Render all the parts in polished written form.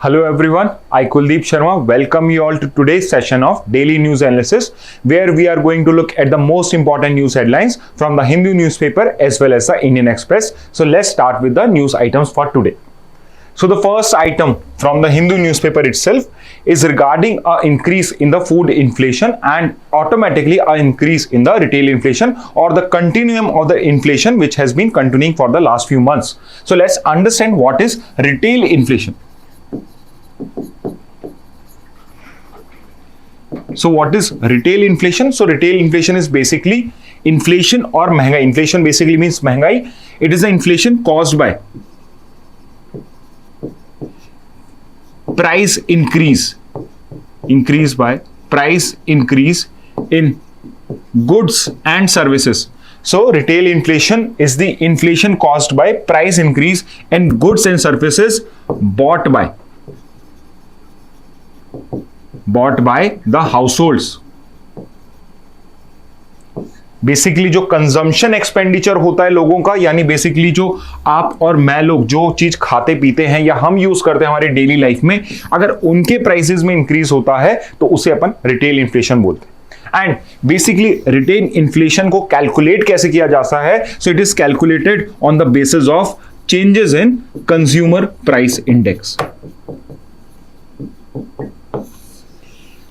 Hello everyone, I Kuldeep Sharma welcome you all to today's session of Daily News Analysis, where we are going to look at the most important news headlines from the Hindu newspaper as well as the Indian Express. So let's start with the news items for today. So the first item from the Hindu newspaper itself is regarding an increase in the food inflation and automatically an increase in the retail inflation or the continuum of the inflation which has been continuing for the last few months. So let's understand what is retail inflation. So what is retail inflation? So retail inflation is basically inflation or महंगाई. Inflation basically means महंगाई. It is the inflation caused by price increase by price increase in goods and services. So retail inflation is the inflation caused by price increase in goods and services bought by the households. Basically जो consumption expenditure होता है लोगों का, यानी basically जो आप और मैं लोग जो चीज खाते पीते हैं या हम यूज करते हैं हमारे डेली लाइफ में, अगर उनके प्राइसेस में इंक्रीज होता है तो उसे अपन रिटेल इन्फ्लेशन बोलते हैं. एंड बेसिकली रिटेल इन्फ्लेशन को कैलकुलेट कैसे किया जाता है? So it is calculated on the basis of changes in consumer price index.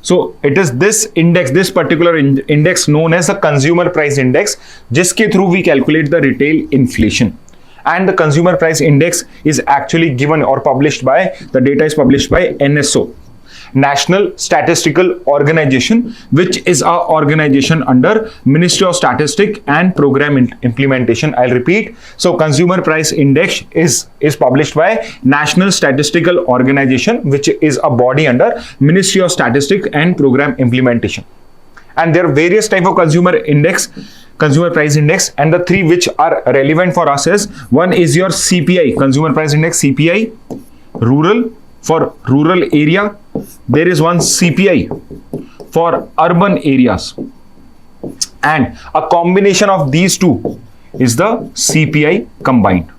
So it is this index, this particular index known as the consumer price index, जिसके through we calculate the retail inflation. And the consumer price index is actually given or published by, the data is published by NSO, National Statistical Organization, which is a organization under Ministry of Statistics and Program Implementation. I'll repeat. So consumer price index is published by National Statistical Organization, which is a body under Ministry of Statistics and Program Implementation. And there are various type of consumer price index, and the three which are relevant for us is, one is your CPI, consumer price index, CPI, rural, for rural area. There is one CPI for urban areas, and a combination of these two is the CPI combined.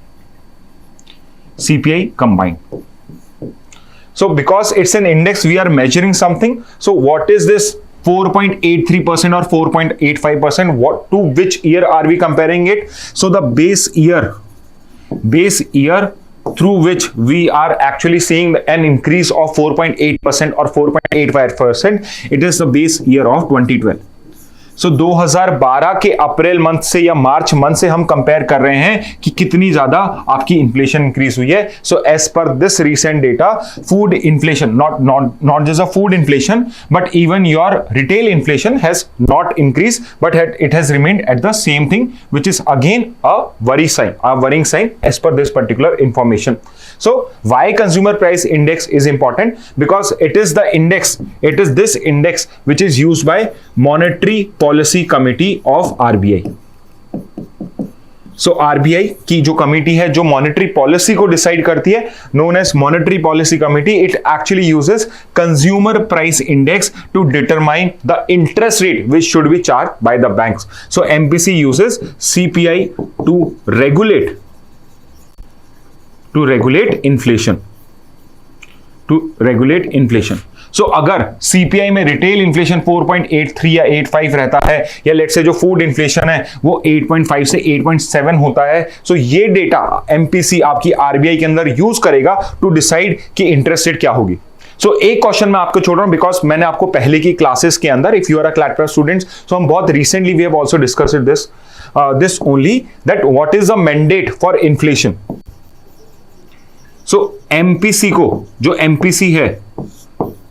So because it's an index, we are measuring something. So what is this 4.83% or 4.85%? What to which year are we comparing it? So the base year through which we are actually seeing an increase of 4.8% or 4.85%, it is the base year of 2012. So 2012 के April month से या March month से हम compare कर रहे हैं कि कितनी ज्यादा आपकी इन्फ्लेशन इंक्रीज हुई है. So as per this recent data, food inflation, not just a food inflation but even your retail inflation has not increase but it has remained at the same thing, which is again a worrying sign as per this particular information. So why consumer price index is important? Because it is this index which is used by Monetary Policy Committee of RBI. So RBI की जो committee है जो monetary policy को decide करती है, known as Monetary Policy Committee, it actually uses consumer price index to determine the interest rate which should be charged by the banks. So MPC uses CPI to regulate inflation. So अगर CPI में retail inflation 4.83 या 85 रहता है, या let's say जो food inflation है वो 8.5 से 8.7 होता है, सो ये डेटा MPC आपकी RBI के अंदर यूज करेगा टू डिसाइड कि इंटरेस्ट रेट क्या होगी. सो एक क्वेश्चन मैं आपको छोड़ रहा हूं बिकॉज मैंने आपको पहले की क्लासेस के अंदर, if you are a CLAT plus students, so हम बहुत recently we have also discussed this only, that what is the mandate for inflation. So MPC को, जो MPC है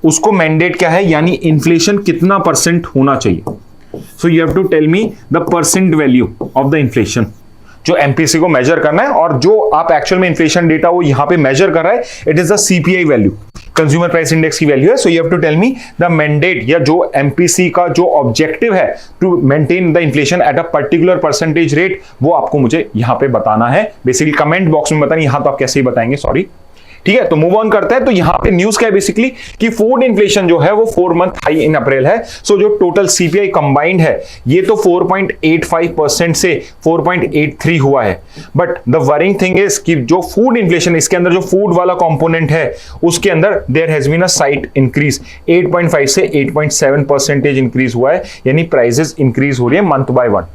उसको मैंडेट क्या है, यानी इन्फ्लेशन कितना परसेंट होना चाहिए. So you have to tell me the percent value of the inflation जो MPC को मेजर करना है, और जो आप एक्चुअल में इन्फ्लेशन डेटा वो यहां पे मेजर कर रहा है, it is the CPI value, consumer price index की वैल्यू है. So you have to tell me the mandate, या जो MPC का जो ऑब्जेक्टिव है to maintain the inflation at a particular percentage rate, वो आपको मुझे यहां पे बताना है. बेसिकली कमेंट बॉक्स में बताना, यहां तो आप कैसे ही बताएंगे, सॉरी. ठीक है, तो मूव ऑन करते हैं। तो यहां पे न्यूज क्या है बेसिकली कि फूड इन्फ्लेशन जो है वो 4 मंथ हाई इन अप्रैल है। सो जो टोटल सीपीआई कंबाइंड है ये तो 4.85% से 4.83 हुआ है। But the worrying thing is कि जो फूड इन्फ्लेशन, इसके अंदर जो फूड वाला कंपोनेंट है उसके अंदर there has been a slight increase, 8.5 से 8.7% इंक्रीज हुआ है, यानी प्राइसेस इंक्रीज हो रही है month by month.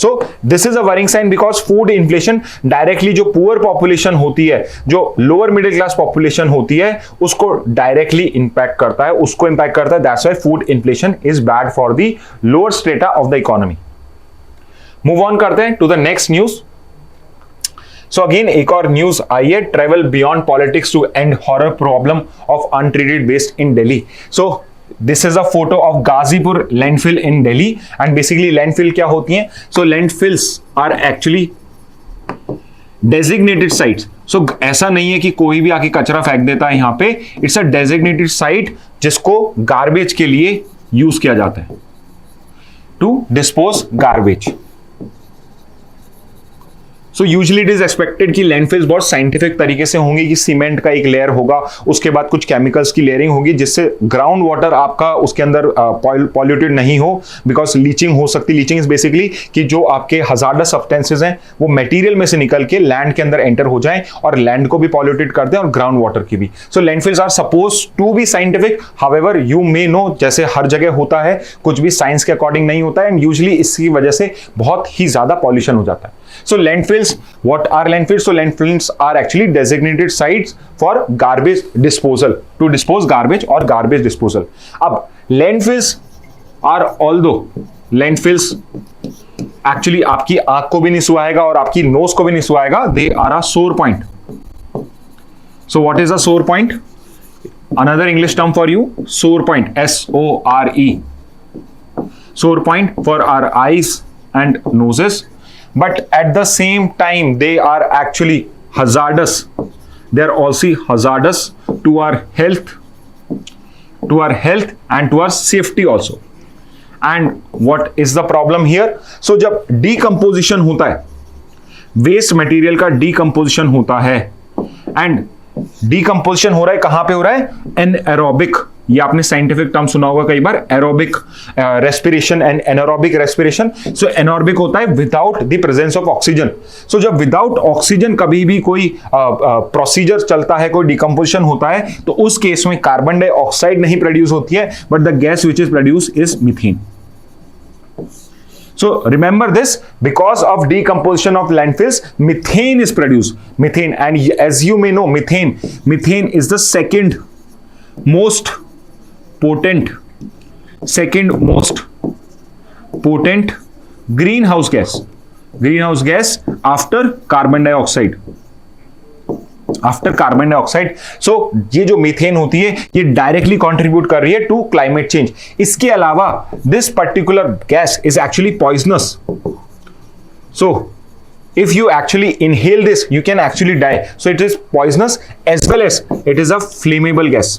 So this is a worrying sign because food inflation directly जो poor population होती है, जो lower middle class population होती है, उसको directly impact करता है, उसको impact करता है। That's why food inflation is bad for the lower strata of the economy. Move on करते हैं to the next news. So again एक और न्यूज आई है, travel beyond politics to end horror problem of untreated waste in Delhi. So this is a photo of Gazipur landfill in Delhi and basically landfill क्या होती हैं? So landfills are actually designated sites. So ऐसा नहीं है कि कोई भी आके कचरा फेंक देता है यहाँ पे, it's a designated site जिसको गार्बेज के लिए यूज किया जाता है, to dispose garbage. So usually it is expected कि लैंडफिल्स बहुत साइंटिफिक तरीके से होंगे, कि सीमेंट का एक लेयर होगा, उसके बाद कुछ केमिकल्स की लेयरिंग होगी जिससे ग्राउंड वाटर आपका उसके अंदर पॉल्यूटेड नहीं हो, बिकॉज लीचिंग हो सकती। लीचिंग इज बेसिकली कि जो आपके हजार्डस सब्सटेंसेज हैं वो मटेरियल में से निकल के लैंड के अंदर एंटर हो जाएं और लैंड को भी पॉल्यूटेड करते हैं और ग्राउंड वाटर की भी। So landfills are suppose to be scientific, however you may know जैसे हर जगह होता है, कुछ भी साइंस के अकॉर्डिंग नहीं होता है एंड यूजुअली इसकी वजह से बहुत ही ज्यादा पॉल्यूशन हो जाता है। So landfills, what are landfills? So landfills are actually designated sites for garbage disposal, to dispose garbage or garbage disposal. अब landfills are, although landfills actually आपकी आंख को भी नहीं सुहाएगा और आपकी नोज को भी नहीं सुहाएगा, they are a sore point. So what is a sore point? Another English term for you, sore point, S-O-R-E. Sore point for our eyes and noses. But at the same time they are actually hazardous. They are also hazardous to our health and to our safety also. And what is the problem here? So जब decomposition होता है, waste material का decomposition होता है, and decomposition हो रहा है, कहां पे हो रहा है? anaerobic, ये आपने साइंटिफिक टर्म सुना होगा कई बार, aerobic respiration and anaerobic respiration. So anaerobic होता है without the presence of oxygen. So जब विदाउट ऑक्सीजन कभी भी कोई प्रोसीजर चलता है, कोई डिकम्पोजिशन होता है, तो उस केस में कार्बन डाइऑक्साइड नहीं प्रोड्यूस होती है, but the gas which is produce is methane. So remember this, because of decomposition of landfills, methane is produced. Methane, and as you may know, methane is the second most potent greenhouse gas after carbon dioxide. So ये जो methane होती है ये directly contribute कर रही है to climate change. इसके अलावा this particular gas is actually poisonous. So if you actually inhale this you can actually die. So it is poisonous as well as it is a flammable gas.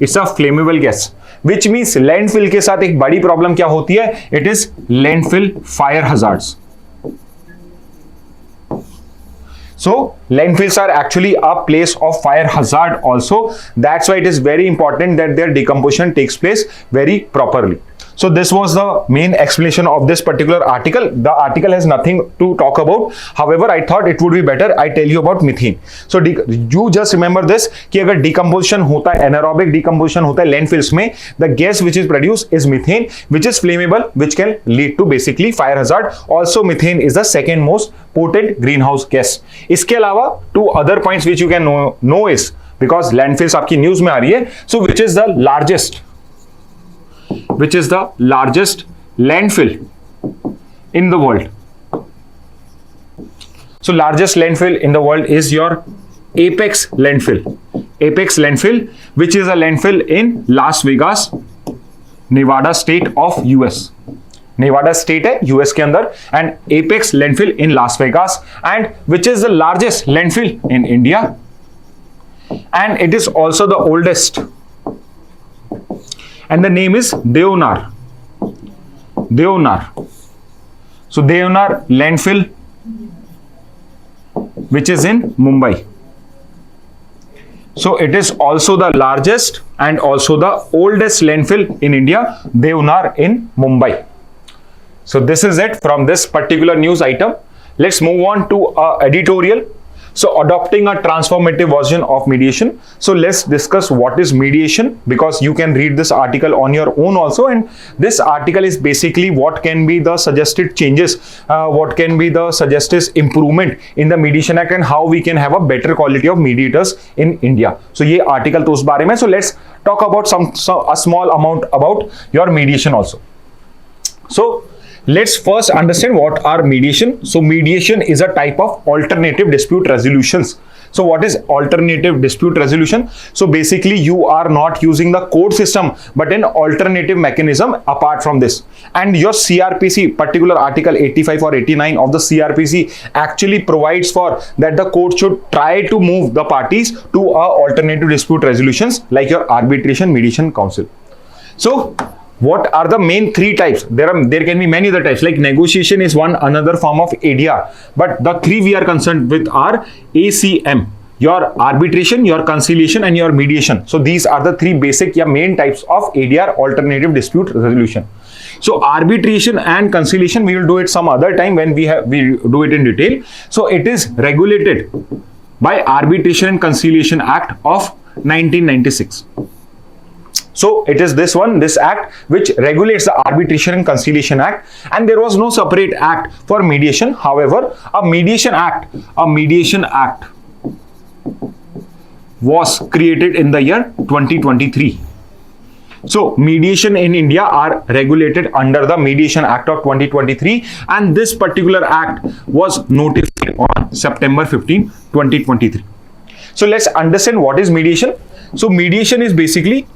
It's a flammable gas, which means landfill के साथ एक बड़ी problem क्या होती है? It is landfill fire hazards. So landfills are actually a place of fire hazard also. That's why it is very important that their decomposition takes place very properly. So this was the main explanation of this particular article. The article has nothing to talk about. However, I thought it would be better I tell you about methane. So you just remember this कि अगर decomposition होता है, anaerobic decomposition होता है landfills में, the gas which is produced is methane, which is flammable, which can lead to basically fire hazard. Also, methane is the second most potent greenhouse gas. इसके अलावा two other points which you can know is, because landfills आपकी news में आ रही है, so which is the largest landfill in the world. So largest landfill in the world is your Apex landfill, which is a landfill in Las Vegas, Nevada state of US. Nevada state है US के अंदर, and Apex landfill in Las Vegas, and which is the largest landfill in India, and it is also the oldest. And the name is Deonar. So Deonar landfill, which is in Mumbai. So it is also the largest and also the oldest landfill in India, Deonar in Mumbai. So this is it from this particular news item. Let's move on to editorial. So adopting a transformative version of mediation. So let's discuss what is mediation, because you can read this article on your own also, and this article is basically what can be the suggested changes, what can be the suggested improvement in the Mediation Act, and how we can have a better quality of mediators in India. So ये article तो उस बारे में. So let's talk about a small amount about your mediation also. So let's first understand what are mediation. So mediation is a type of alternative dispute resolutions. So what is alternative dispute resolution? So basically you are not using the court system but an alternative mechanism apart from this. And your CRPC, particular article 85 or 89 of the CRPC actually provides for that the court should try to move the parties to a alternative dispute resolutions like your arbitration, mediation, council. So what are the main three types? There can be many other types, like negotiation is one another form of ADR, but the three we are concerned with are ACM, your arbitration, your conciliation, and your mediation. So these are the three basic main types of ADR, alternative dispute resolution. So arbitration and conciliation we will do it some other time when we do it in detail. So it is regulated by Arbitration and Conciliation Act of 1996. So it is this act which regulates the Arbitration and Conciliation Act, and there was no separate act for mediation. However, a mediation act was created in the year 2023. So mediation in India are regulated under the Mediation Act of 2023, and this particular act was notified on September 15, 2023. So let's understand what is mediation. So mediation is basically,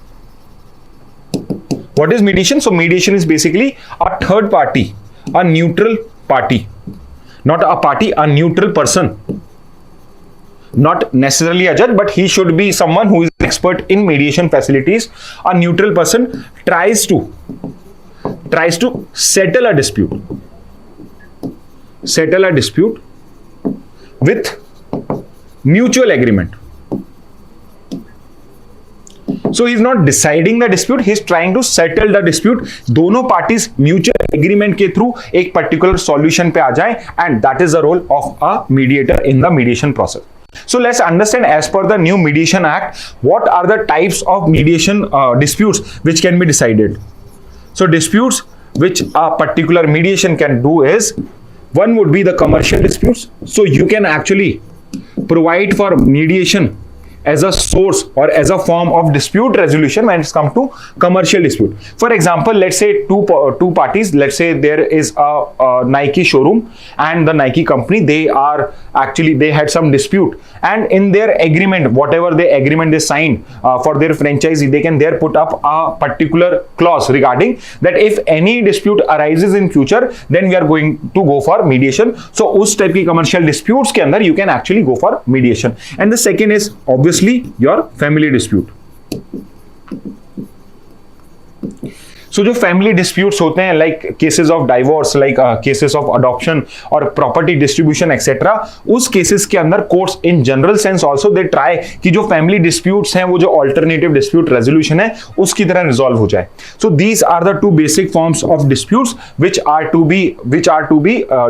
what is mediation? So mediation is basically a third party, a neutral party, not a party, a neutral person, not necessarily a judge, but he should be someone who is an expert in mediation facilities. A neutral person tries to settle a dispute with mutual agreement. So he is not deciding the dispute, he is trying to settle the dispute. दोनों parties mutual agreement के through एक particular solution पे आ जाए, and that is the role of a mediator in the mediation process. So let's understand, as per the new Mediation Act, what are the types of mediation disputes which can be decided. So disputes which a particular mediation can do is, one would be the commercial disputes. So you can actually provide for mediation as a source or as a form of dispute resolution when it's come to commercial dispute. For example, let's say two parties, let's say there is a Nike showroom and the Nike company, they had some dispute, and in their agreement, whatever the agreement they signed for their franchisee, they can there put up a particular clause regarding that if any dispute arises in future, then we are going to go for mediation. So उस type की commercial disputes के अंदर you can actually go for mediation. And the second is obviously your family dispute. So जो family disputes होते हैं, like cases of divorce, like cases of adoption और property distribution etc., उस cases के अंदर courts in general sense also they try कि जो family disputes हैं वो जो alternative dispute resolution है उसकी तरह resolve हो जाए. So these are the two basic forms of disputes which are to be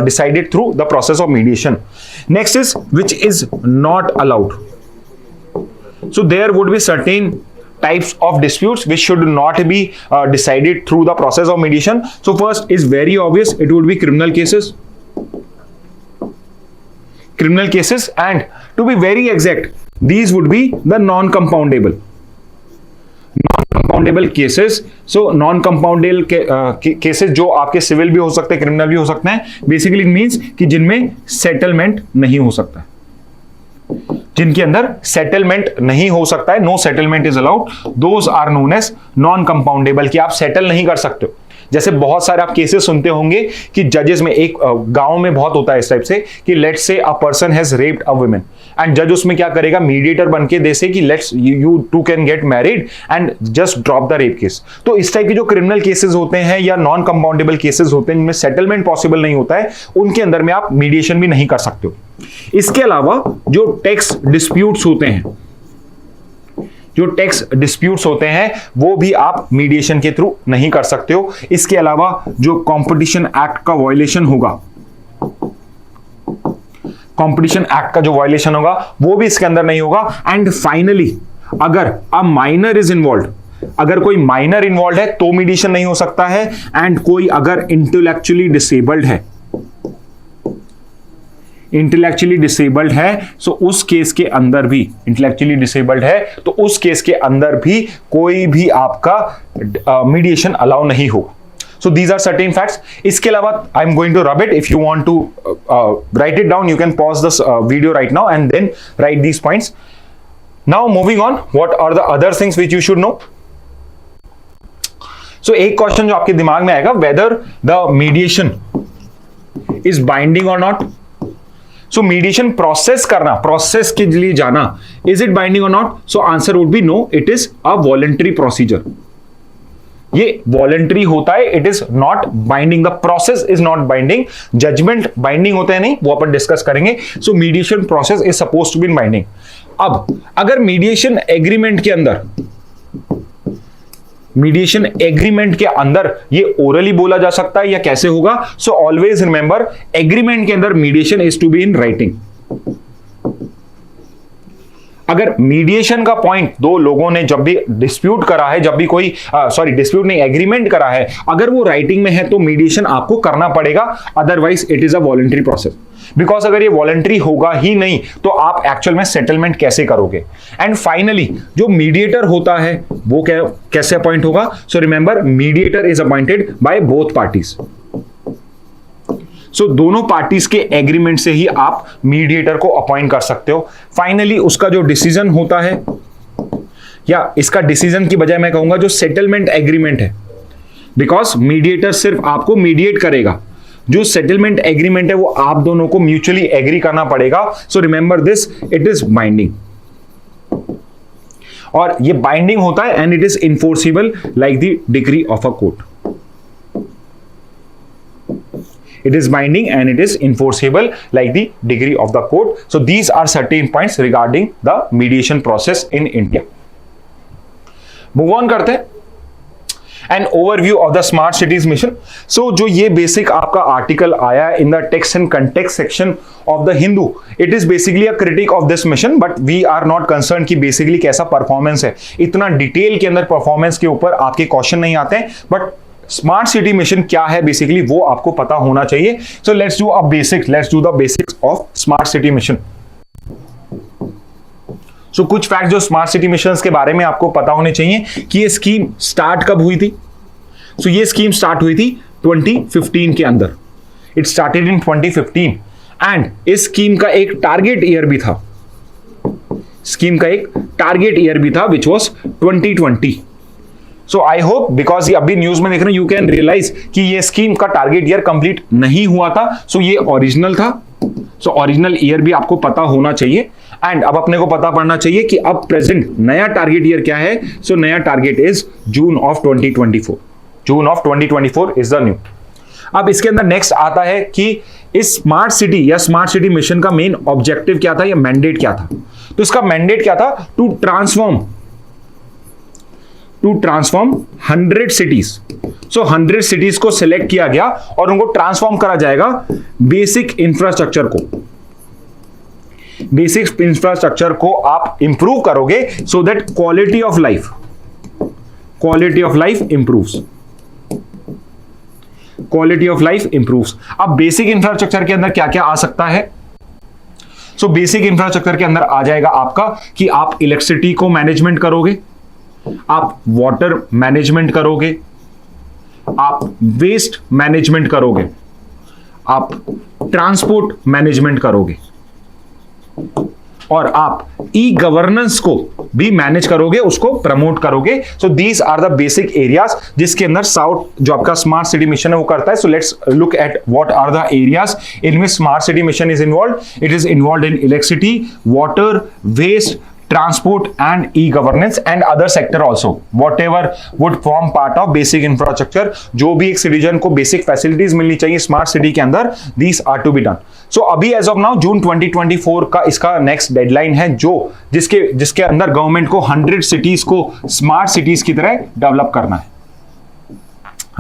decided through the process of mediation. Next is which is not allowed. So there would be certain types of disputes which should not be decided through the process of mediation. So first is very obvious, it would be criminal cases, and to be very exact, these would be the non-compoundable cases. So non-compoundable cases जो आपके civil भी हो सकते हैं, criminal भी हो सकते हैं. बेसिकली इट मींस कि जिनमें सेटलमेंट नहीं हो सकता, जिनके अंदर सेटलमेंट नहीं हो सकता है, no settlement is allowed, those are known as non compoundable, कि आप सेटल नहीं कर सकते हो. जैसे बहुत सारे आप केसेस सुनते होंगे कि जजेस में, एक गांव में बहुत होता है इस टाइप से कि let's say a person has raped a woman and जज उसमें क्या करेगा, मीडिएटर बन के दे से कि let's you two can get married and just drop the rape case. तो इस टाइप के जो क्रिमिनल केसेस होते हैं या नॉन कंपाउंडेबल केसेस होते हैं जिनमें सेटलमेंट पॉसिबल नहीं होता है, उनके अंदर में आप मीडिएशन भी नहीं कर सकते हो. इसके अलावा जो टैक्स डिस्प्यूट्स होते हैं, जो टैक्स डिस्प्यूट्स होते हैं वो भी आप मीडिएशन के थ्रू नहीं कर सकते हो। इसके अलावा जो कंपटीशन एक्ट का वायलेशन होगा, कंपटीशन एक्ट का जो वायलेशन होगा वो भी इसके अंदर नहीं होगा। एंड फाइनली अगर अ माइनर इज इन्वॉल्व, अगर कोई माइनर इन्वॉल्व है तो मीडिएशन नहीं हो सकता है। एंड कोई अगर इंटेलेक्चुअली डिसेबल्ड है, इंटेलेक्चुअली डिसेबल्ड है, सो उस केस के अंदर भी, इंटेलेक्चुअली डिसेबल्ड है तो उस केस के अंदर भी कोई भी आपका मीडिएशन अलाउ नहीं होगा। So these are certain facts. इसके अलावा I'm going to rub it. If you want to write it down, you can pause this video right now and then write these points. Now moving on, what are the other things which you should know? So एक question जो आपके दिमाग में आएगा, whether the mediation is binding or not. So mediation process करना, process के लिए जाना, is it binding or not? So answer would be no, it is a voluntary procedure. ये वॉलंटरी होता है, it is not binding, the process is not binding. Judgement binding होता है नहीं, वो अपन डिस्कस करेंगे। So mediation process is suppose to be binding. अब अगर मीडिएशन एग्रीमेंट के अंदर, मीडिएशन एग्रीमेंट के अंदर ये ओरली बोला जा सकता है या कैसे होगा? सो ऑलवेज रिमेंबर, एग्रीमेंट के अंदर mediation is to be in writing. अगर मीडिएशन का पॉइंट दो लोगों ने जब भी डिस्प्यूट करा है, जब भी कोई डिस्प्यूट नहीं, एग्रीमेंट करा है, अगर वो राइटिंग में है तो मीडिएशन आपको करना पड़ेगा, otherwise it is a voluntary process. Because अगर ये वॉलंटरी होगा ही नहीं तो आप एक्चुअल में सेटलमेंट कैसे करोगे? एंड फाइनली जो मीडिएटर होता है वो कैसे अपॉइंट होगा? So remember, mediator is appointed by both parties. So दोनों पार्टीज के एग्रीमेंट से ही आप मीडिएटर को अपॉइंट कर सकते हो। फाइनली उसका जो डिसीजन होता है, या इसका डिसीजन की बजाय मैं कहूंगा जो सेटलमेंट एग्रीमेंट है, बिकॉज मीडिएटर सिर्फ आपको मीडिएट करेगा, जो सेटलमेंट एग्रीमेंट है वो आप दोनों को म्यूचुअली एग्री करना पड़ेगा। So remember this, it is binding, और ये बाइंडिंग होता है and it is enforceable like the degree of a court. It is binding and it is enforceable like the degree of the court. So these are certain points regarding the mediation process in India. Move on करते हैं। An overview of the smart cities mission. So जो ये basic आपका article आया in the text and context section of the Hindu, it is basically a critique of this mission, but we are not concerned कि basically कैसा performance है। इतना detail के अंदर परफॉर्मेंस के ऊपर आपके क्वेश्चन नहीं आते हैं, बट स्मार्ट सिटी मिशन क्या है बेसिकली वो आपको पता होना चाहिए। So let's do the basics of smart city mission. So कुछ फैक्ट जो स्मार्ट सिटी मिशन के बारे में आपको पता होने चाहिए कि ये स्कीम स्टार्ट कब हुई थी। सो ये स्कीम स्टार्ट हुई थी 2015 के अंदर। इट स्टार्टेड इन 2015 एंड इस स्कीम का एक टारगेट ईयर भी था, स्कीम का एक टारगेट ईयर भी था which was 2020। So I hope, because ये अभी न्यूज में देख रहे हैं, यू कैन रियलाइज कि ये स्कीम का टारगेट ईयर कंप्लीट नहीं हुआ था। सो ये ओरिजिनल था, सो ओरिजिनल ईयर भी आपको पता होना चाहिए। एंड अब अपने को पता पड़ना चाहिए कि अब प्रेजेंट नया टारगेट ईयर क्या है। सो नया target is June of 2024। June of 2024 is the new. अब इसके अंदर नेक्स्ट आता है कि इस स्मार्ट सिटी या स्मार्ट सिटी मिशन का मेन ऑब्जेक्टिव क्या था या मैंडेट क्या था। तो इसका मैंडेट क्या था? To transform 100 cities. So 100 cities को सिलेक्ट किया गया और उनको ट्रांसफॉर्म करा जाएगा बेसिक इंफ्रास्ट्रक्चर को। बेसिक इंफ्रास्ट्रक्चर को आप इंप्रूव करोगे so that quality of life improves. Quality of life improves. अब बेसिक इंफ्रास्ट्रक्चर के अंदर क्या क्या आ सकता है? सो बेसिक इंफ्रास्ट्रक्चर के अंदर आ जाएगा आपका कि आप इलेक्ट्रिसिटी को मैनेजमेंट करोगे, आप वाटर मैनेजमेंट करोगे, आप वेस्ट मैनेजमेंट करोगे, आप ट्रांसपोर्ट मैनेजमेंट करोगे, और आप ई गवर्नेंस को भी मैनेज करोगे, उसको प्रमोट करोगे। So these are the basic areas जिसके अंदर साउथ जो आपका स्मार्ट सिटी मिशन है वो करता है। So let's look at what are the areas in which smart city mission is involve. It is involve in electricity, water, waste, transport and e-governance and other sector also, whatever would form part of basic infrastructure, जो भी एक citizen को basic facilities मिलनी चाहिए smart city के अंदर, these are to be done. सो अभी as of now जून 2024 का इसका नेक्स्ट डेडलाइन है, जो जिसके अंदर गवर्नमेंट को 100 सिटीज को स्मार्ट सिटीज की तरह डेवलप करना है,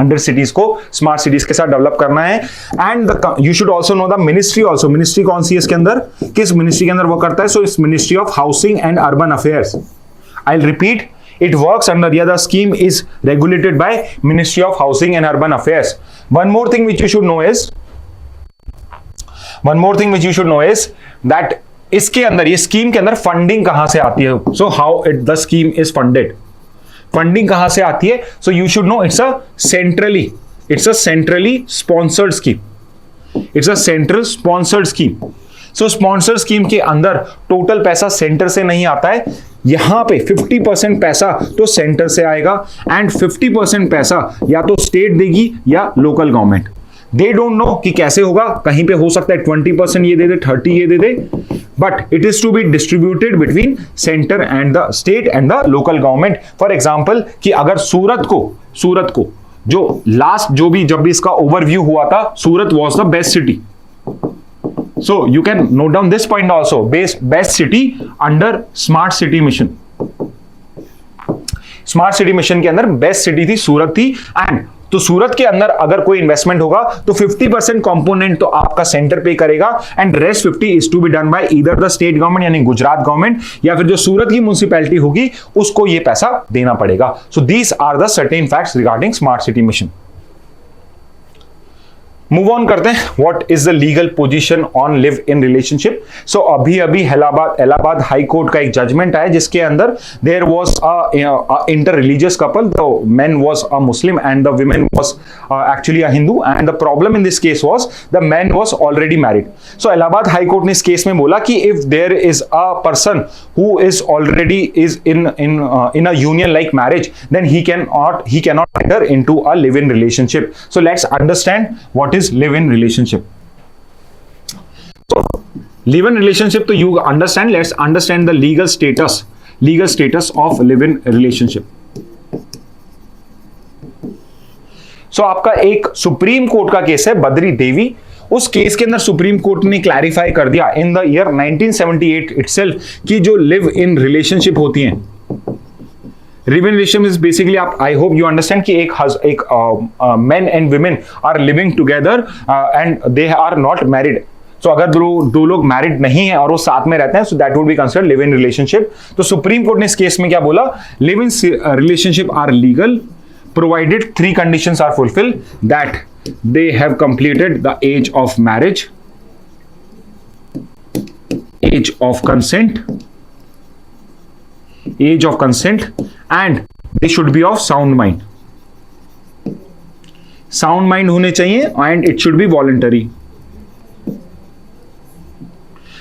100 सिटीज को स्मार्ट सिटीज के साथ डेवलप करना है. And you should also know the ministry also. Ministry कौन सी है इसके अंदर, किस मिनिस्ट्री के अंदर वो करता है? सो इस ministry of housing and urban affairs. I will repeat, it works under, yeah, the scheme is regulated by Ministry of Housing and Urban Affairs. One more thing which you should know is that इसके अंदर, ये scheme के अंदर funding कहां से आती है? So how it the scheme is funded, funding कहां से आती है? So you should know it's a centrally sponsored scheme. It's a central sponsored scheme. So sponsor scheme के अंदर टोटल पैसा सेंटर से नहीं आता है. यहां पे 50% पैसा तो सेंटर से आएगा एंड 50% पैसा या तो स्टेट देगी या local government. They don't know कि कैसे होगा, कहीं पे हो सकता है 20% ये दे दे, 30 ये दे दे, but it is to be distributed between centre and the state and the local government. For example कि अगर सूरत को जो लास्ट जब भी इसका ओवरव्यू हुआ था, Surat was the best city. So you can note down this point also, best city under smart city mission. Smart city mission के अंदर बेस्ट सिटी थी सूरत थी. एंड तो सूरत के अंदर अगर कोई इन्वेस्टमेंट होगा तो 50% कंपोनेंट तो आपका सेंटर पे करेगा and rest 50 is to be done by either the state government यानी गुजरात गवर्नमेंट, या फिर जो सूरत की म्युनिसिपैलिटी होगी उसको ये पैसा देना पड़ेगा. So these are the certain facts regarding smart city mission. Move on करते हैं. What is the legal position on live in relationship. So अभी इलाहाबाद हाई कोर्ट का एक जजमेंट आया जिसके अंदर there was a inter religious couple. The man was a Muslim and the women was actually a Hindu and the problem in this case was the man was already married. So Allahabad high court ने इस case में बोला कि if there is a person who is already is in a union like marriage, then he cannot enter into a live in relationship. So let's understand what is live in relationship. So live in relationship तो you understand, let's understand the legal status of live in relationship. So आपका एक supreme court का case है बद्री देवी. उस case के अंदर supreme court ने clarify कर दिया इन द ईयर 1978 इटसेल्फ कि जो लिव इन रिलेशनशिप होती हैं, live in relationship is basically, आप आई होप यू अंडरस्टैंड कि एक man and women are living together and they are not married. So अगर दो लोग मैरिड नहीं है और वो साथ में रहते हैं, so that would be considered live in relationship. तो सुप्रीम कोर्ट ने इस केस में क्या बोला? Live in relationship are legal provided 3 conditions are fulfilled, that they have completed the age of marriage, age of consent, and they should be of sound mind. Sound mind होने चाहिए and it should be voluntary.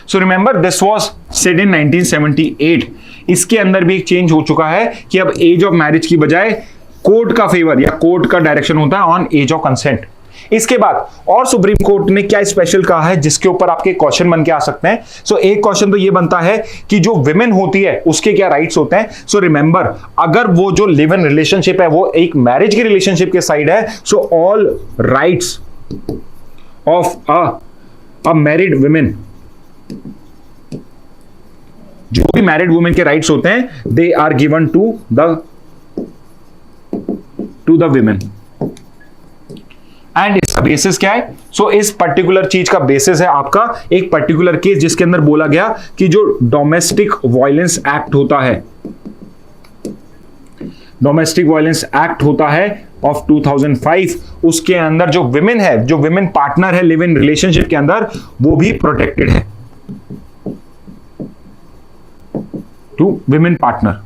So remember this was said in 1978. इसके अंदर भी एक change हो चुका है कि अब एज ऑफ मैरिज की बजाय कोर्ट का फेवर या कोर्ट का डायरेक्शन होता है ऑन एज ऑफ कंसेंट. इसके बाद और सुप्रीम कोर्ट ने क्या स्पेशल कहा है जिसके ऊपर आपके क्वेश्चन बन के आ सकते हैं. सो एक क्वेश्चन तो ये बनता है कि जो विमेन होती है उसके क्या राइट्स होते हैं. सो रिमेंबर, अगर वो जो लिव इन रिलेशनशिप है वो एक मैरिज की रिलेशनशिप के साइड है, so all rights of a married women, जो भी मैरिड वुमेन के राइट्स होते हैं, they are given to the women. And इसका बेसिस क्या है? सो इस पर्टिकुलर चीज का बेसिस है आपका एक पर्टिकुलर केस जिसके अंदर बोला गया कि जो डोमेस्टिक वायलेंस एक्ट होता है ऑफ 2005, उसके अंदर जो विमेन है, जो विमेन पार्टनर है लिव इन रिलेशनशिप के अंदर, वो भी प्रोटेक्टेड है टू विमेन पार्टनर.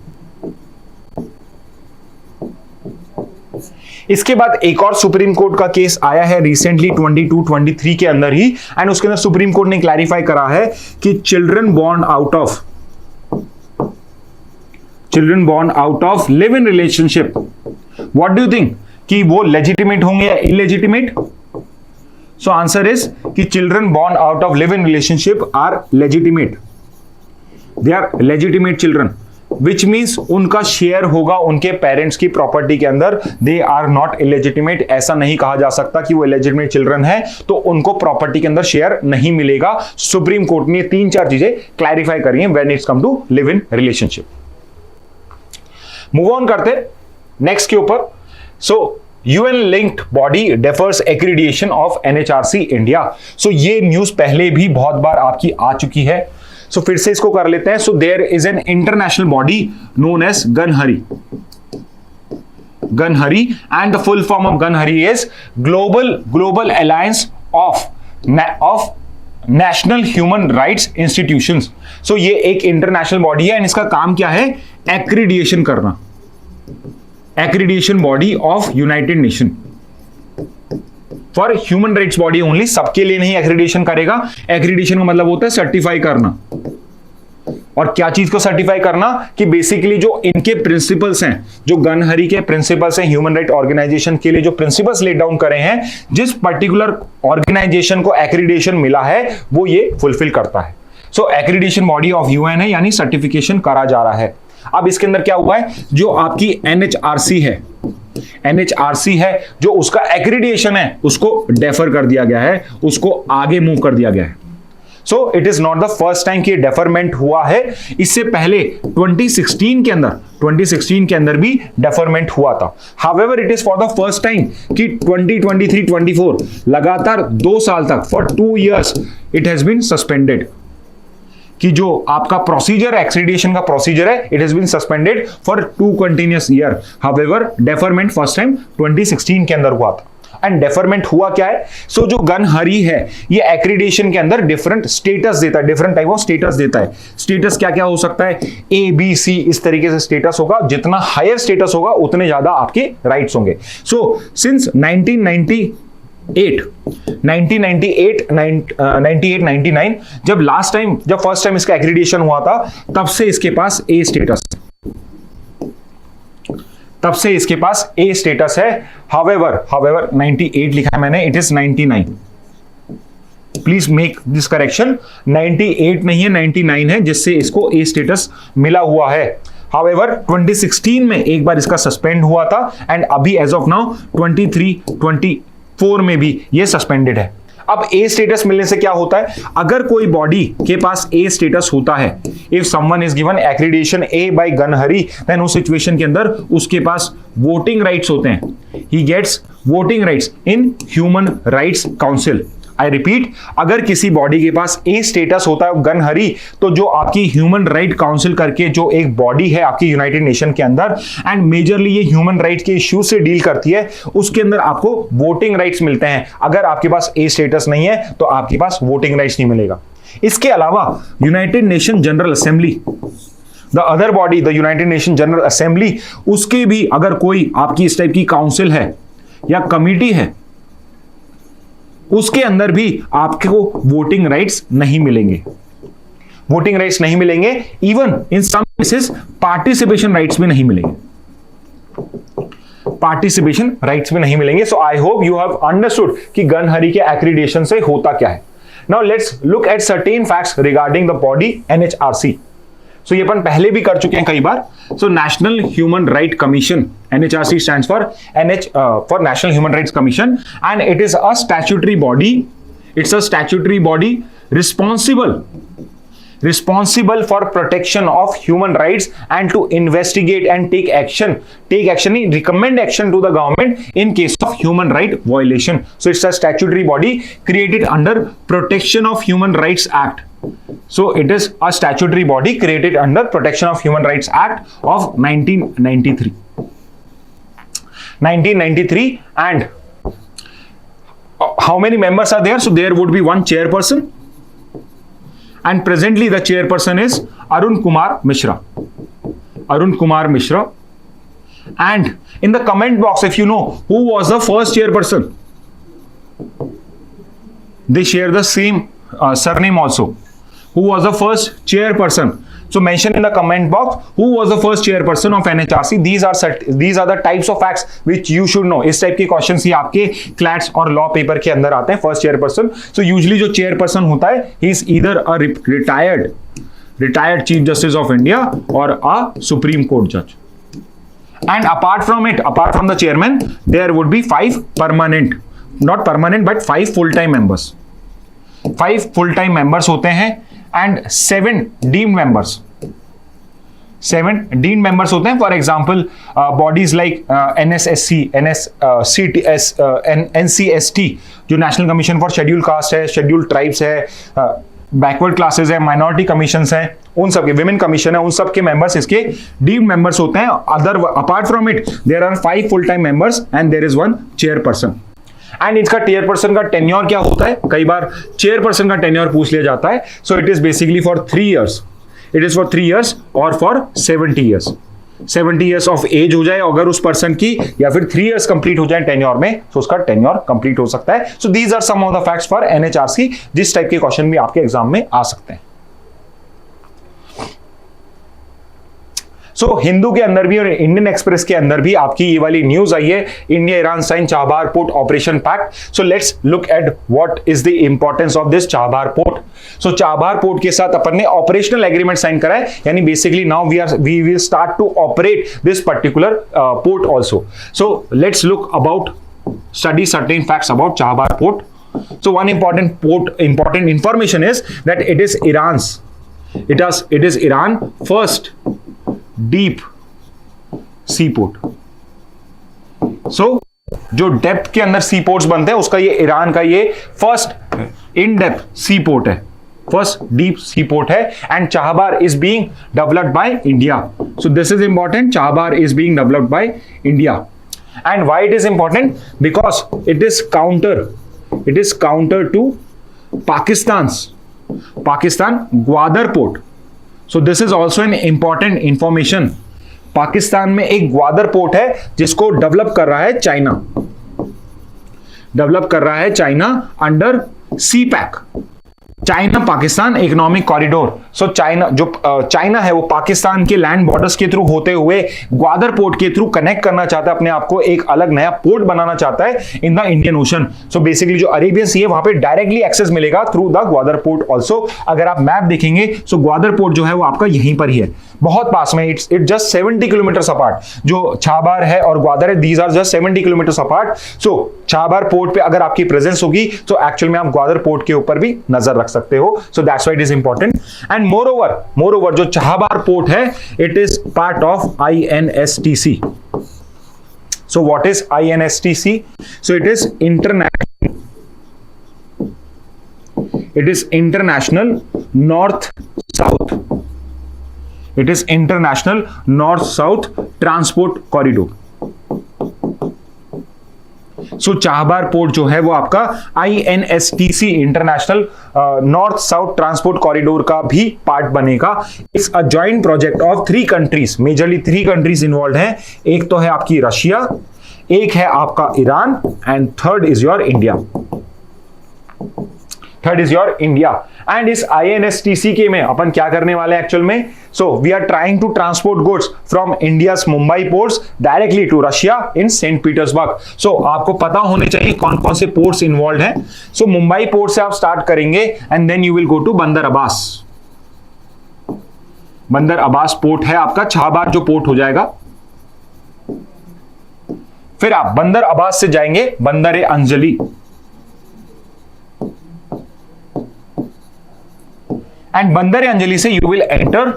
इसके बाद एक और सुप्रीम कोर्ट का केस आया है रिसेंटली 22-23 के अंदर ही, एंड उसके अंदर सुप्रीम कोर्ट ने क्लैरिफाई करा है कि children born out of live in relationship, what do you think कि वो लेजिटिमेट होंगे या इलेजिटिमेट? सो आंसर इज कि children born out of live in relationship are legitimate. They are legitimate children, which means उनका share होगा उनके parents की property के अंदर, दे आर नॉट इलेजिटिमेट। ऐसा नहीं कहा जा सकता कि वो इलेजिटिमेट चिल्ड्रन है तो उनको प्रॉपर्टी के अंदर शेयर नहीं मिलेगा। सुप्रीम कोर्ट ने 3-4 चीजें क्लैरिफाई करी हैं when it's come to live in relationship. Move on करते नेक्स्ट के ऊपर। सो UN linked body defers accreditation of NHRC India। सो ये न्यूज पहले भी बहुत बार आपकी आ चुकी है, सो फिर से इसको कर लेते हैं। So there is an international body known as GANHRI, GANHRI and the full form of GANHRI is Global Alliance of National Human Rights Institutions. So ये एक इंटरनेशनल बॉडी है एंड इसका काम क्या है? एक्रीडिएशन करना, accreditation body of United nation for human rights body only. सबके लिए नहीं एक्रीडिएशन करेगा। एक्रीडिएशन का मतलब होता है सर्टिफाई करना। और क्या चीज को सर्टिफाई करना? कि बेसिकली जो इनके प्रिंसिपल्स हैं, जो गनहरी के प्रिंसिपल्स हैं ह्यूमन राइट ऑर्गेनाइजेशन के लिए, जो प्रिंसिपल्स लेट डाउन करे हैं, जिस पर्टिकुलर ऑर्गेनाइजेशन को एक्रीडिएशन मिला है वो ये फुलफिल करता है। सो एक्रीडिएशन बॉडी ऑफ यूएन है, यानी सर्टिफिकेशन करा जा रहा है। अब इसके अंदर क्या हुआ है? जो आपकी NHRC है, NHRC है जो उसका एक्रीडिएशन है उसको डेफर कर दिया गया है, उसको आगे मूव कर दिया गया है। So it is not the first time कि डेफरमेंट हुआ है। इससे पहले 2016 के अंदर भी डेफरमेंट हुआ था। However it is for the first time कि 2023-24 लगातार 2 साल तक for 2 years it has been suspended, कि जो आपका प्रोसीजर एक्रीडिएशन का प्रोसीजर है it has been suspended for 2 continuous year। However deferment first time 2016 के अंदर हुआ था। एंड डेफरमेंट हुआ क्या है? सो जो गनहरी है ये एक्रीडिएशन के अंदर डिफरेंट स्टेटस देता है, डिफरेंट टाइप ऑफ स्टेटस देता है। स्टेटस क्या क्या हो सकता है? A, B, C इस तरीके से स्टेटस होगा। जितना हायर स्टेटस होगा उतने ज्यादा आपके राइट्स होंगे। सो सिंस 1998-99 जब फर्स्ट टाइम इसका एक्रीडिएशन हुआ था तब से इसके पास A स्टेटस है। हाउएवर 98 लिखा है मैंने, it is 99। Please make this correction, 98 नहीं है 99 है, जिससे इसको A स्टेटस मिला हुआ है। हाउएवर 2016 में एक बार इसका सस्पेंड हुआ था एंड अभी एज ऑफ नाउ 23-24 में भी ये सस्पेंडेड है। अब A स्टेटस मिलने से क्या होता है? अगर कोई बॉडी के पास A स्टेटस होता है, if someone is given accreditation A by GANHRI, then उस सिचुएशन के अंदर उसके पास वोटिंग राइट्स होते हैं। He gets voting rights in Human Rights Council. I repeat, अगर किसी बॉडी के पास A स्टेटस होता है गनहरी, तो जो आपकी ह्यूमन राइट काउंसिल करके जो एक बॉडी है आपकी यूनाइटेड नेशन के अंदर एंड मेजरली ये ह्यूमन राइट के इश्यूज से डील करती है, उसके अंदर आपको वोटिंग राइट्स मिलते हैं। अगर आपके पास A स्टेटस नहीं है तो आपके पास वोटिंग राइट्स नहीं मिलेगा। इसके अलावा United nation general assembly, the other body the United nation general assembly, उसके भी अगर कोई आपकी इस टाइप की काउंसिल है या कमिटी है, उसके अंदर भी आपको वोटिंग राइट्स नहीं मिलेंगे। वोटिंग राइट्स नहीं मिलेंगे, even in some cases participation rights भी नहीं मिलेंगे। पार्टिसिपेशन राइट्स भी नहीं मिलेंगे। So I hope you have understood कि गनहरी के एक्रीडिएशन से होता क्या है। Now let's look at certain facts regarding the body NHRC। So ये अपन पहले भी कर चुके हैं कई बार। सो National Human Right Commission, NHRC stands for National Human Rights Commission, and it is a statutory body. It's a statutory body responsible for protection of human rights and to investigate and take action, recommend action to the government in case of human right violation. So it's a statutory body created under Protection of Human Rights Act. So it is a statutory body created under Protection of Human Rights Act of 1993. And how many members are there? So there would be one chairperson, and presently the chairperson is Arun Kumar Mishra. And in the comment box, if you know who was the first chairperson, they share the same surname also. Who was the first chairperson? So mention in the comment box who was the first chairperson of NHRC. These are the types of facts which you should know. इस type के question ही आपके क्लैट्स और law paper के अंदर आते हैं। First chairperson, so usually जो chairperson होता है, he is either a retired retired Chief Justice of India or a Supreme Court judge. And apart from the chairman, there would be 5 permanent, not permanent but 5 full-time members. 5 full-time members होते हैं and 7 deemed members. 7 deemed members होते हैं. For example, bodies like NSSC, NCST, जो national commission for schedule caste है, schedule tribes है, backward classes है, minority commissions हैं, उन सब के, विमेन कमीशन है, उन सब के मेंबर्स इसके डीम्ड मेंबर्स होते हैं. Other apart from it there are 5 full time members and there is 1 chairperson. And इसका चेयरपर्सन का टेन्योर क्या होता है? कई बार चेयरपर्सन का टेन्योर पूछ लिया जाता है. So it is basically for 3 years. It is for 3 years और for 70 years. 70 years of age हो जाए अगर उस पर्सन की, या फिर 3 years कंप्लीट हो जाए टेन्योर में, तो उसका टेन्योर कंप्लीट हो सकता है. So these are some of the facts for NHRC. जिस टाइप के क्वेश्चन भी आपके एग्जाम में आ सकते हैं. सो हिंदू के अंदर भी और इंडियन एक्सप्रेस के अंदर भी आपकी ये वाली न्यूज आई है, India Iran sign Chabahar port operation pact. So let's look at what is the importance of this Chabahar port. So Chabahar port के साथ अपन ने ऑपरेशनल एग्रीमेंट साइन करा है, यानी basically now we will start to operate this particular port also. So let's look about study certain facts about Chabahar port. So one important information is that it is Iran first deep seaport. So जो depth के अंदर सी ports बनते हैं उसका ये Iran का ये first in depth sea port है, फर्स्ट डीप सी पोर्ट है. And Chabahar is being developed by India. So this is important. Chabahar is being developed by India. And why it is important? Because it is counter to Pakistan Gwadar port. So this is also an important information. Pakistan में एक Gwadar port है जिसको develop कर रहा है China under CPEC, China Pakistan economic corridor. So China है वो पाकिस्तान के लैंड बॉर्डर्स के थ्रू होते हुए ग्वादर पोर्ट के थ्रू कनेक्ट करना चाहता है अपने आप को, एक अलग नया पोर्ट बनाना चाहता है in the Indian ocean. So basically जो अरेबियन सी है वहां पे डायरेक्टली एक्सेस मिलेगा through the Gwadar port also. अगर आप मैप देखेंगे सो ग्वादर पोर्ट जो है वो आपका यहीं पर ही है, बहुत पास में. It just 70 kilometre apart. जो चाबहार है और ग्वादर है, these are just 70 kilometre apart. So Chabahar port पे अगर आपकी प्रेजेंस होगी तो एक्चुअल में आप ग्वादर पोर्ट के ऊपर भी नजर रख सकते हो. So that's why it is important. And more over जो चाबहार पोर्ट है it is part of INSTC. So what is INSTC? So it is international north south transport corridor. So Chabahar port जो है वो आपका INSTC international north south transport corridor का भी part बनेगा. It's a joint project of 3 countries. Majorly 3 countries involve हैं. एक तो है आपकी रशिया, एक है आपका Iran and third is your India. And इस INSTC के में अपन क्या करने वाले हैं एक्चुअल में? So we are trying to transport goods from India's Mumbai ports directly to Russia in Saint Petersburg. So आपको पता होने चाहिए कौन कौन से पोर्ट्स इन्वॉल्व हैं. सो मुंबई पोर्ट से आप स्टार्ट करेंगे and then you will go to Bandar Abbas port है आपका, चाबहार जो पोर्ट हो जाएगा. फिर आप बंदर अब्बास से जाएंगे बंदर अंजलि. एंड बंदर अंजलि से you will enter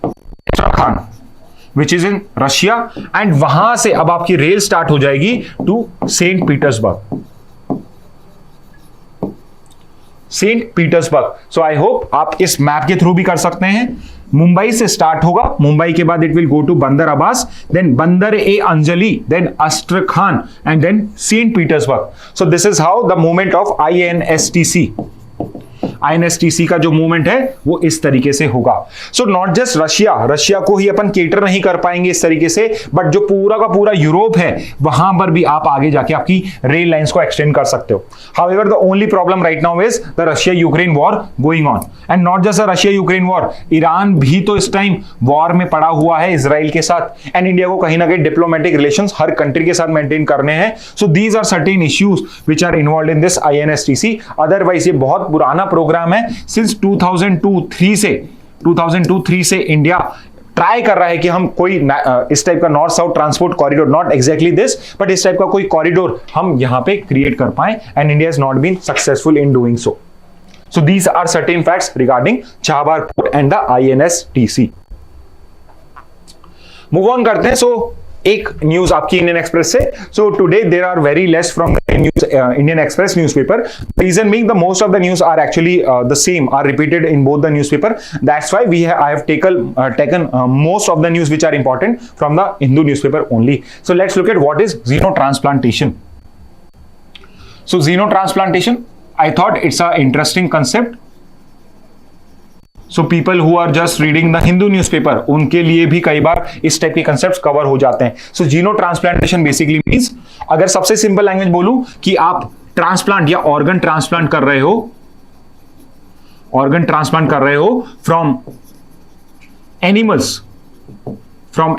Astrakhan which is in Russia. एंड वहां से अब आपकी रेल स्टार्ट हो जाएगी to Saint Petersburg. So I hope आप इस मैप के थ्रू भी कर सकते हैं. मुंबई से स्टार्ट होगा, मुंबई के बाद it will go to Bandar Abbas, then Bandar Anzali, then Astrakhan and then Saint Petersburg. So this is how the movement of INSTC का जो मूवमेंट है वो इस तरीके से होगा. सो नॉट जस्ट रशिया को ही अपन केटर नहीं कर पाएंगे इस तरीके से, बट जो पूरा का पूरा यूरोप है वहां पर भी आप आगे जाके आपकी रेल लाइंस को एक्सटेंड कर सकते हो. However the only problem right now is the Russia Ukraine war going on. And not just Russia Ukraine war, Iran भी तो इस टाइम वॉर में पड़ा हुआ है इजराइल के साथ. एंड इंडिया को कहीं ना कहीं डिप्लोमेटिक रिलेशंस हर कंट्री के साथ मेंटेन करने हैं. So these are certain issues which are involve in this INSTC. Otherwise ये बहुत पुराना प्रोग्राम है. सिंस 2002-3 से 2002-3 से इंडिया ट्राई कर रहा है कि हम कोई इस टाइप का north south transport corridor, not exactly this but इस टाइप का कोई कॉरिडोर हम यहां पे क्रिएट कर पाए, and India is not been successful in doing so. So these are certain facts regarding Chabahar Port and the INSTC. Move on करते हैं. So एक न्यूज आपकी इंडियन एक्सप्रेस से. So today there are very less from Indian Express newspaper. Reason being the most of the news are actually the same, are repeated in both the newspaper. That's why I have taken most of the news which are important from the Hindu newspaper only. So let's look at what is xenotransplantation. So xenotransplantation, I thought it's an interesting concept. So people who are just reading the Hindu newspaper, उनके लिए भी कई बार इस type के concepts cover हो जाते हैं. So xenotransplantation basically means, अगर सबसे सिंपल लैंग्वेज बोलूं कि आप ट्रांसप्लांट या ऑर्गन ट्रांसप्लांट कर रहे हो from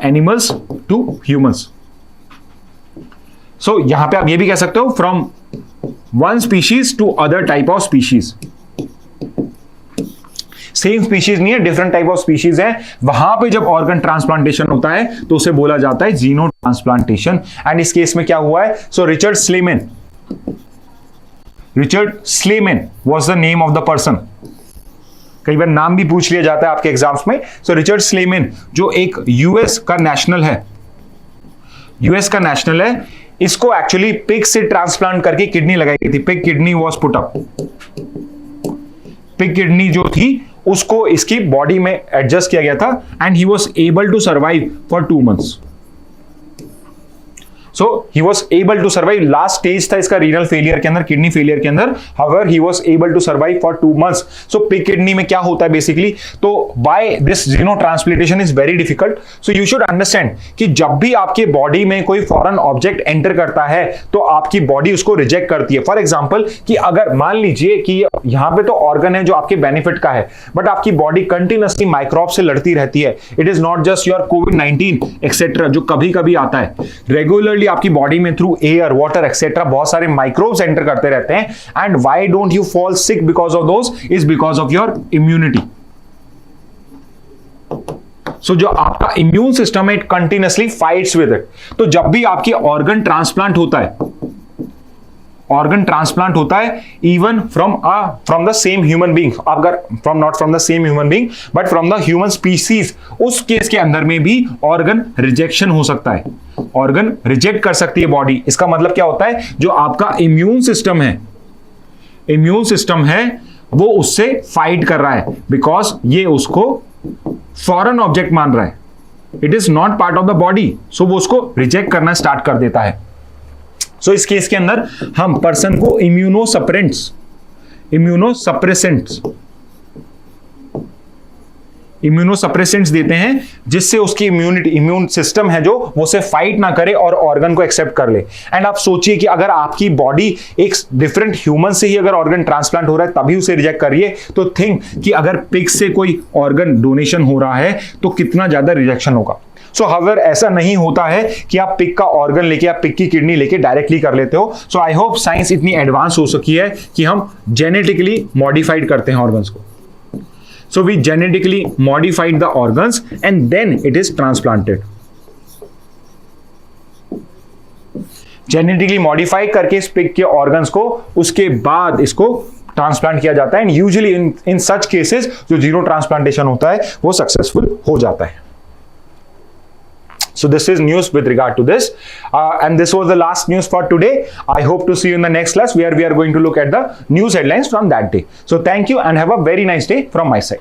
animals to humans. So यहां पे आप ये भी कह सकते हो from one species to other type of species. Same species नहीं है, डिफरेंट टाइप ऑफ स्पीशीज है. वहां पे जब ऑर्गन ट्रांसप्लांटेशन होता है तो उसे बोला जाता है जीनो ट्रांसप्लांटेशन. एंड इस केस में क्या हुआ है? So Richard Slayman was the name of the person. कई बार नाम भी पूछ लिया जाता है आपके एग्जाम्स में. सो रिचर्ड स्लेमैन जो एक यूएस का नेशनल है, इसको एक्चुअली पिग से ट्रांसप्लांट करके किडनी लगाई गई थी. Pig kidney was put up. Pig kidney जो थी उसको इसकी बॉडी में एडजस्ट किया गया था, and he was able to survive for 2 months. So he was able to survive. Last stage था इसका रीनल फेलियर के अंदर, किडनी फेलियर के अंदर. However, he was able to survive for 2 months. So pig kidney में क्या होता है बेसिकली? तो by this xenotransplantation is very difficult. So you should understand कि जब भी आपके बॉडी में कोई फॉरेन ऑब्जेक्ट एंटर करता है तो आपकी बॉडी उसको रिजेक्ट करती है. फॉर एग्जाम्पल कि अगर मान लीजिए कि यहां पे तो ऑर्गन है जो आपके बेनिफिट का है, बट आपकी बॉडी कंटिन्यूअसली माइक्रोब से लड़ती रहती है. It is not just your covid etcetera जो कभी कभी आता है. रेगुलरली आपकी बॉडी में थ्रू एयर, वाटर एक्सेट्रा बहुत सारे माइक्रोब्स एंटर करते रहते हैं. And why don't you fall sick because of those? Is because of your immunity. So जो आपका इम्यून सिस्टम है it continuously fights with it. तो जब भी आपकी ऑर्गन ट्रांसप्लांट होता है even from the same human being, अगर not from the same human being but from the human species, उस केस के अंदर में भी ऑर्गन रिजेक्शन हो सकता है. ऑर्गन रिजेक्ट कर सकती है बॉडी. इसका मतलब क्या होता है? जो आपका इम्यून सिस्टम है वो उससे फाइट कर रहा है, बिकॉज ये उसको फॉरेन ऑब्जेक्ट मान रहा है. It is not part of the body. So वो उसको रिजेक्ट करना स्टार्ट कर देता है. सो इस केस के अंदर हम पर्सन को इम्यूनोसप्रेसेंट्स देते हैं, जिससे उसकी इम्यून सिस्टम है जो वो उसे फाइट ना करे और ऑर्गन को एक्सेप्ट कर ले. एंड आप सोचिए कि अगर आपकी बॉडी एक डिफरेंट ह्यूमन से ही अगर ऑर्गन ट्रांसप्लांट हो रहा है तभी उसे रिजेक्ट कर रही है, तो थिंक कि अगर पिग से कोई ऑर्गन डोनेशन हो रहा है तो कितना ज्यादा रिजेक्शन होगा. सो हाउएवर ऐसा नहीं होता है कि आप पिग का ऑर्गन लेके, आप पिग की किडनी लेके डायरेक्टली कर लेते हो. सो आई होप साइंस इतनी एडवांस हो सकी है कि हम जेनेटिकली मॉडिफाइड करते हैं ऑर्गन्स को. So we genetically modified the organs and then it is transplanted. Genetically modify करके इस पिग के organs को उसके बाद इसको ट्रांसप्लांट किया जाता है. And usually in such cases जो जीरो ट्रांसप्लांटेशन होता है वो सक्सेसफुल हो जाता है. So this is news with regard to this, and this was the last news for today. I hope to see you in the next class where we are going to look at the news headlines from that day. So thank you and have a very nice day from my side.